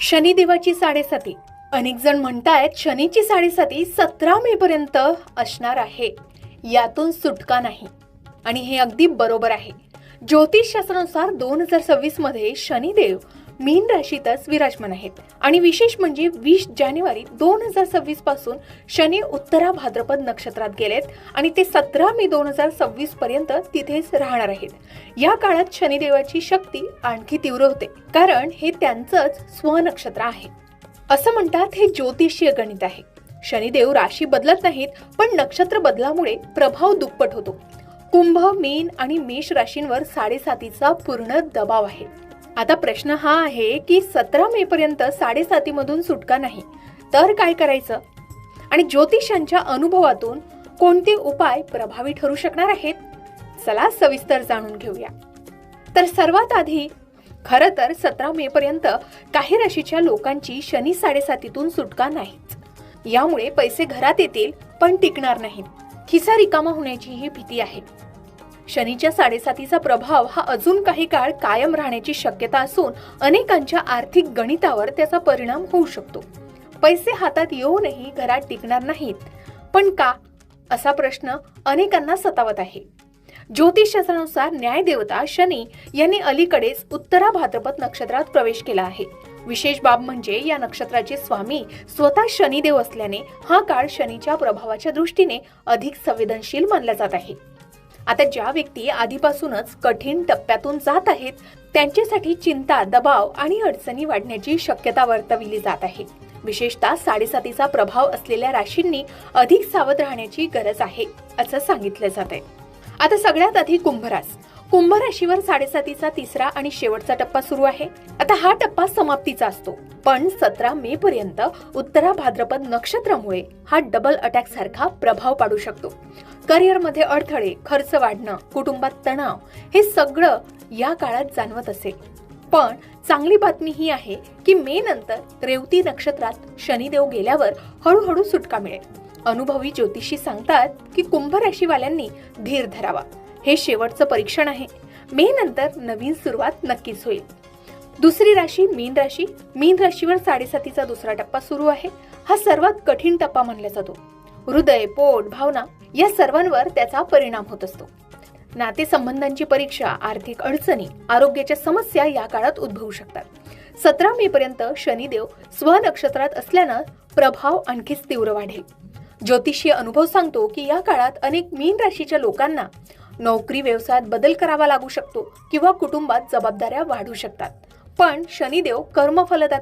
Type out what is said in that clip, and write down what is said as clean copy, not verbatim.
शनिदेवाची साडेसाती. अनेक जण म्हणतायत शनीची साडेसाती 17 मे पर्यंत असणार आहे, यातून सुटका नाही. आणि हे अगदी बरोबर आहे. ज्योतिषशास्त्रानुसार 2026 मध्ये शनिदेव मीन राशीतच विराजमान आहेत. आणि विशेष म्हणजे 20 जानेवारी 2026 पासून शनी उत्तरा भाद्रपद नक्षत्रात गेलेत आणि ते 17 मे 2026 पर्यंत तिथेच राहणार आहेत. या काळात शनिदेवाची शक्ती आणखी तीव्र होते, कारण हे त्यांचंच स्वनक्षत्र आहे. असं म्हणतात हे ज्योतिषीय गणित आहे. शनिदेव राशी बदलत नाहीत, पण नक्षत्र बदलामुळे प्रभाव दुप्पट होतो. कुंभ, मीन आणि मेष राशींवर साडेसातीचा पूर्ण दबाव आहे. आता प्रश्न हा आहे की 17 मे पर्यंत साडेसातीमधून सुटका नाही तर काय करायचं, आणि ज्योतिषांच्या अनुभवातून कोणते उपाय प्रभावी ठरू शकणार आहेत? चला सविस्तर जाणून घेऊया. तर सर्वात आधी खरं तर 17 मे पर्यंत काही राशीच्या लोकांची शनी साडेसातीतून सुटका नाहीच. यामुळे पैसे घरात येतील पण टिकणार नाहीत. खिसा रिकामा होण्याची ही भीती आहे. शनीच्या साडेसातीचा प्रभाव हा अजून काही काळ कायम राहण्याची शक्यता असून अनेकांच्या आर्थिक गणितावर त्याचा परिणाम होऊ शकतो. पैसे हातात येऊनही घरात टिकणार नाहीत, पण का, असा प्रश्न अनेकांना सतावत आहे. ज्योतिषशास्त्रानुसार न्यायदेवता शनी यांनी अलीकडेच उत्तरा भाद्रपद नक्षत्रात प्रवेश केला आहे. विशेष बाब म्हणजे या नक्षत्राचे स्वामी स्वतः शनिदेव असल्याने हा काळ शनीच्या प्रभावाच्या दृष्टीने अधिक संवेदनशील मानला जात आहे. आता ज्या व्यक्ती आधीपासूनच कठीण टप्प्यातून जात आहेत त्यांच्यासाठी चिंता, दबाव आणि अडचणी वाढण्याची शक्यता वर्तविली जात आहे. विशेषतः साडेसातीचा प्रभाव असलेल्या राशींनी अधिक सावध राहण्याची गरज आहे असं सांगितलं जात आहे. आता सगळ्यात आधी कुंभ राशीवर साडेसातीचा तिसरा आणि शेवटचा टप्पा सुरू आहे. आता हा टप्पा समाप्तीचा असतो, पण 17 मे पर्यंत उत्तरा भाद्रपद नक्षत्रामुळे हा डबल अटॅक सारखा प्रभाव पाडू शकतो. करिअरमध्ये अडथळे, खर्च वाढणं, कुटुंबात तणाव, हे सगळं या काळात जाणवत असेल. पण चांगली बातमी ही आहे की मे नंतर रेवती नक्षत्रात शनिदेव गेल्यावर हळूहळू सुटका मिळेल. अनुभवी ज्योतिषी सांगतात की कुंभ राशीवाल्यांनी धीर धरावा. हे शेवटचं परीक्षण आहे. मे नंतर नवीन सुरुवात नक्कीच होईल. दुसरी राशी मीन राशीवर साडेसातीचा दुसरा टप्पा सुरू आहे. हा सर्वात कठीण टप्पा मानला जातो. हृदय, पोट, भावना या सर्वांवर त्याचा परिणाम होत असतो. नातेसंबंधांची परीक्षा, आर्थिक अडचणी, आरोग्याच्या समस्या या काळात उद्भवू शकतात. 17 मे पर्यंत शनिदेव स्वनक्षत्रात असल्यानं प्रभाव आणखीच तीव्र वाढेल. ज्योतिषीय अनुभव सांगतो की या काळात अनेक मीन राशीच्या लोकांना नोकरी, व्यवसायात बदल करावा लागू शकतो किंवा कुटुंबात जबाबदाऱ्या वाढू शकतात. पण शनिदेव कर्मफलदाता